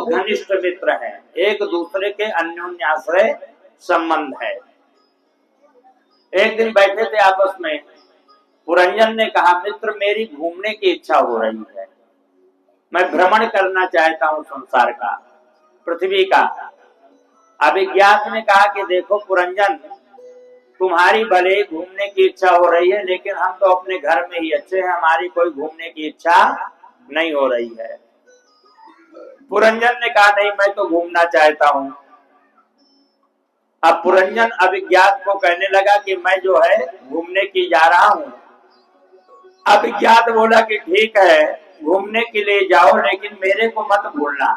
घनिष्ठ मित्र हैं, एक दूसरे के अन्योन्याश्रय संबंध है। एक दिन बैठे थे आपस में, पुरंजन ने कहा, मित्र मेरी घूमने की इच्छा हो रही है, मैं भ्रमण करना चाहता हूं संसार का, पृथ्वी का। अभिज्ञात ने कहा कि देखो पुरंजन, तुम्हारी भले घूमने की इच्छा हो रही है, लेकिन हम तो अपने घर में ही अच्छे हैं, हमारी कोई घूमने की इच्छा नहीं हो रही है। पुरंजन ने कहा, नहीं मैं तो घूमना चाहता हूं। अब पुरंजन अभिज्ञात को कहने लगा कि मैं जो है घूमने की जा रहा हूं। अभिज्ञात बोला कि ठीक है, घूमने के लिए जाओ, लेकिन मेरे को मत भूलना।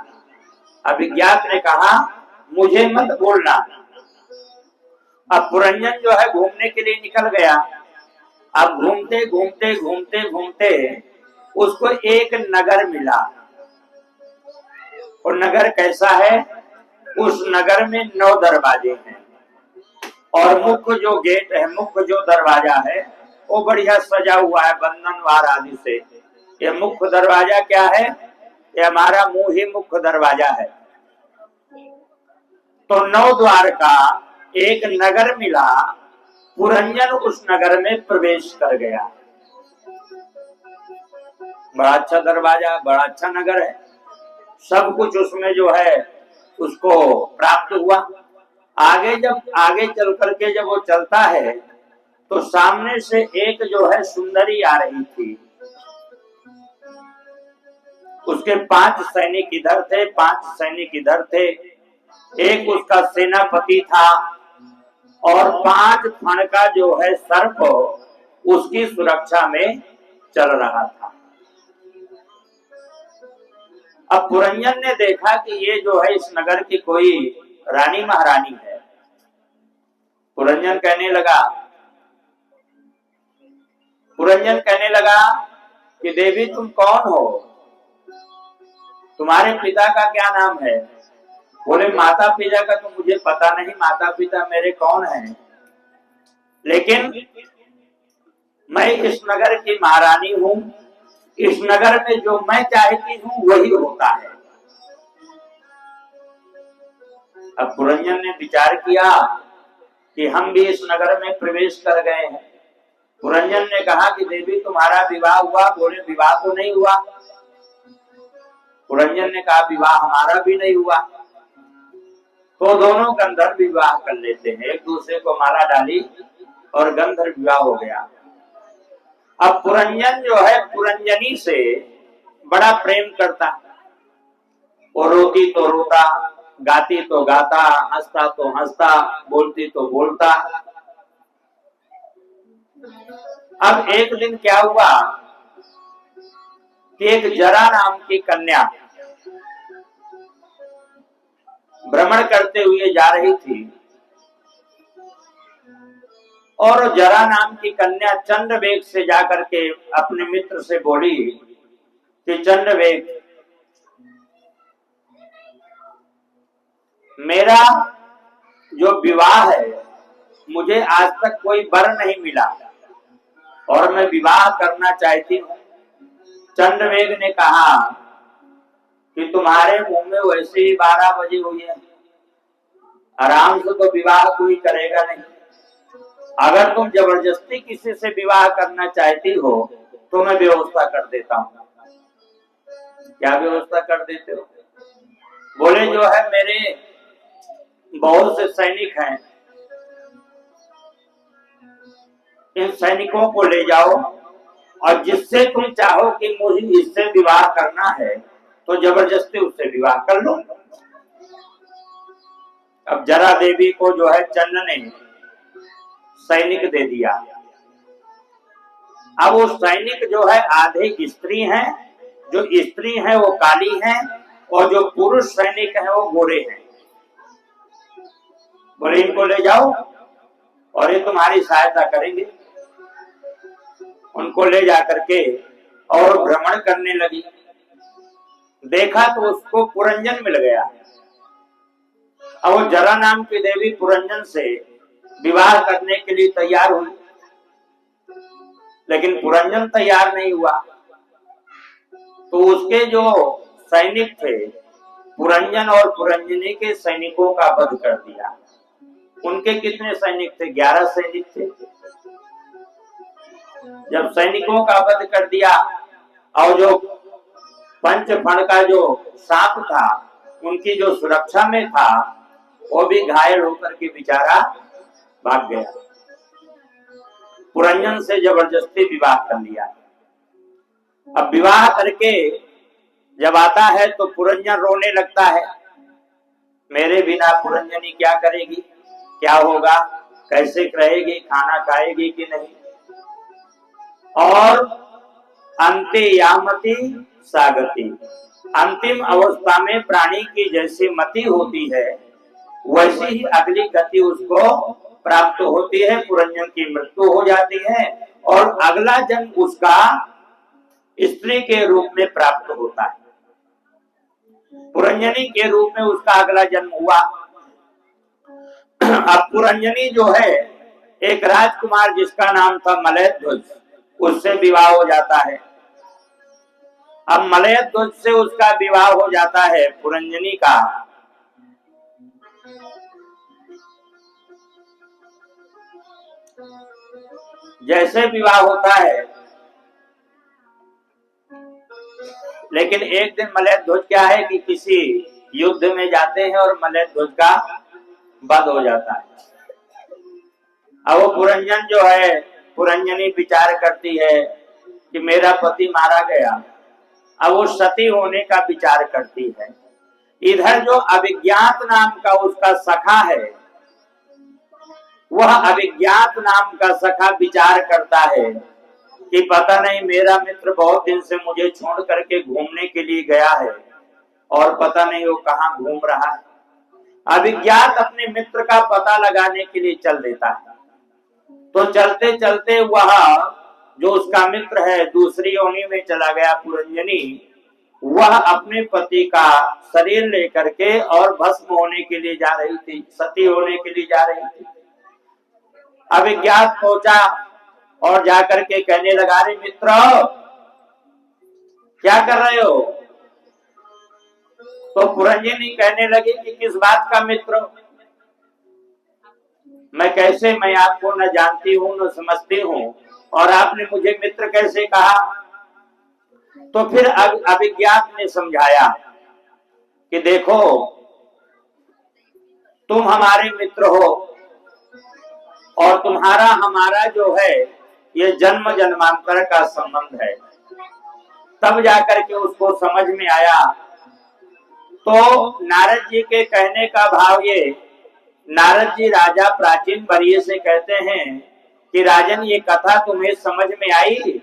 अभिज्ञात ने कहा, मुझे मत भूलना। अब पुरंजन जो है घूमने के लिए निकल गया। अब घूमते घूमते घूमते घूमते उसको एक नगर मिला। और नगर कैसा है? उस नगर में 9 दरवाजे हैं और मुख्य जो गेट है, मुख्य जो दरवाजा है वो बढ़िया सजा हुआ है बंधनवार आदि से। ये मुख्य दरवाजा क्या है? ये हमारा मुंह ही मुख्य दरवाजा है। तो 9 द्वार का एक नगर मिला। पुरंजन उस नगर में प्रवेश कर गया। बड़ा अच्छा दरवाजा, बड़ा अच्छा नगर है, सब कुछ उसमें जो है उसको प्राप्त हुआ। आगे चल करके जब वो चलता है तो सामने से एक जो है सुंदरी आ रही थी। उसके 5 सैनिक इधर थे, 5 सैनिक इधर थे। एक उसका सेनापति था और 5 फण का जो है सर्प उसकी सुरक्षा में चल रहा था। अब पुरंजन ने देखा कि ये जो है इस नगर की कोई रानी महारानी है। पुरंजन कहने लगा कि देवी तुम कौन हो? तुम्हारे पिता का क्या नाम है? बोले माता पिता का तो मुझे पता नहीं, माता पिता मेरे कौन हैं, लेकिन मैं इस नगर की महारानी हूं। इस नगर में जो मैं चाहती हूं वही होता है। अब पुरंजन ने विचार किया कि हम भी इस नगर में प्रवेश कर गए हैं। पुरंजन ने कहा कि देवी तुम्हारा विवाह हुआ? बोले विवाह तो नहीं हुआ। पुरंजन ने कहा विवाह हमारा भी नहीं हुआ। तो दोनों गंधर्व विवाह कर लेते हैं, एक दूसरे को माला डाली और गंधर्व विवाह हो गया। अब पुरंजन जो है पुरंजनी से बड़ा प्रेम करता। वो रोती तो रोता, गाती तो गाता, हंसता तो हंसता, बोलती तो बोलता। अब एक दिन क्या हुआ कि एक जरा नाम की कन्या भ्रमण करते हुए जा रही थी और जरा नाम की कन्या चंद्रवेग से जाकर के अपने मित्र से बोली कि चंद्रवेग, मेरा जो विवाह है मुझे आज तक कोई वर नहीं मिला और मैं विवाह करना चाहती हूँ। चंद्रवेग ने कहा कि तुम्हारे मुंह में वैसे ही 12 बजे हुई है, आराम से तो विवाह कोई करेगा नहीं। अगर तुम जबरदस्ती किसी से विवाह करना चाहती हो तो मैं व्यवस्था कर देता हूँ। क्या व्यवस्था कर देते हो? बोले जो है मेरे बहुत से सैनिक हैं, इन सैनिकों को ले जाओ और जिससे तुम चाहो कि मुझे इससे विवाह करना है तो जबरदस्ती उससे विवाह कर लो। अब जरा देवी को जो है चंद्र ने सैनिक दे दिया। अब वो सैनिक जो है आधे स्त्री हैं, जो स्त्री हैं वो काली हैं और जो पुरुष सैनिक हैं वो गोरे हैं। बोले इनको ले जाओ और ये तुम्हारी सहायता करेंगे। उनको ले जाकर के और भ्रमण करने लगी। देखा तो उसको पुरंजन मिल गया। अब वो जरा नाम की देवी पुरंजन से विवाह करने के लिए तैयार हुई, लेकिन पुरंजन तैयार नहीं हुआ। तो उसके जो सैनिक थे पुरंजन और पुरंजनी के सैनिकों का वध कर दिया। उनके कितने सैनिक थे? 11 सैनिक थे। जब सैनिकों का वध कर दिया और जो पंचफण का जो सांप था उनकी जो सुरक्षा में था वो भी घायल होकर के बेचारा भाग गया। पुरंजन से जबरदस्ती विवाह कर लिया। अब विवाह करके जब आता है तो पुरंजन रोने लगता है, मेरे बिना पुरंजनी क्या करेगी, क्या होगा, कैसे रहेगी, खाना खाएगी कि नहीं। और अंते यामति सागति, अंतिम अवस्था में प्राणी की जैसी मति होती है वैसी ही अगली गति उसको प्राप्त होती है। पुरंजन की मृत्यु हो जाती है और अगला जन्म उसका स्त्री के रूप में प्राप्त होता है। पुरंजनी के रूप में उसका अगला जन्म हुआ। अब पुरंजनी जो है एक राजकुमार जिसका नाम था मलयध्वज, उससे विवाह हो जाता है। अब मलयध्वज से उसका विवाह हो जाता है पुरंजनी का। जैसे विवाह होता है, लेकिन एक दिन मलयध्वज क्या है कि किसी युद्ध में जाते हैं और मलयध्वज का वध हो जाता है। अब वो पुरंजन जो है, पुरंजनी विचार करती है कि मेरा पति मारा गया। अब वो सती होने का विचार करती है। इधर जो अभिज्ञात नाम का उसका सखा है, वह अभिज्ञात नाम का सखा विचार करता है कि पता नहीं मेरा मित्र बहुत दिन से मुझे छोड़ करके घूमने के लिए गया है और पता नहीं वो कहाँ घूम रहा है। अभिज्ञात अपने मित्र का पता लगाने के लिए चल देता है। तो चलते चलते वह जो उसका मित्र है दूसरी योनि में चला गया पुरंजनी, वह अपने पति का शरीर लेकर के और भस्म होने के लिए जा रही थी, सती होने के लिए जा रही थी। अभिज्ञात पहुंचा और जाकर के कहने लगा, रे मित्र क्या कर रहे हो? तो पुरंजनी कहने लगी कि किस बात का मित्र? मैं आपको न जानती हूँ न समझती हूँ और आपने मुझे मित्र कैसे कहा? तो फिर अभिज्ञात ने समझाया कि देखो तुम हमारे मित्र हो और तुम्हारा हमारा जो है ये जन्म जन्मांतर का संबंध है। तब जाकर के उसको समझ में आया। तो नारद जी के कहने का भाव ये, नारद जी राजा प्राचीन बरिये से कहते हैं कि राजन ये कथा तुम्हें समझ में आई?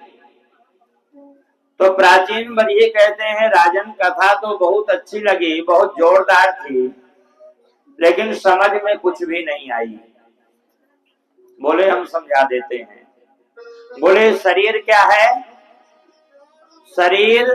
तो प्राचीन बरिये कहते हैं राजन कथा तो बहुत अच्छी लगी, बहुत जोरदार थी, लेकिन समझ में कुछ भी नहीं आई। बोले हम समझा देते हैं। बोले शरीर क्या है? शरीर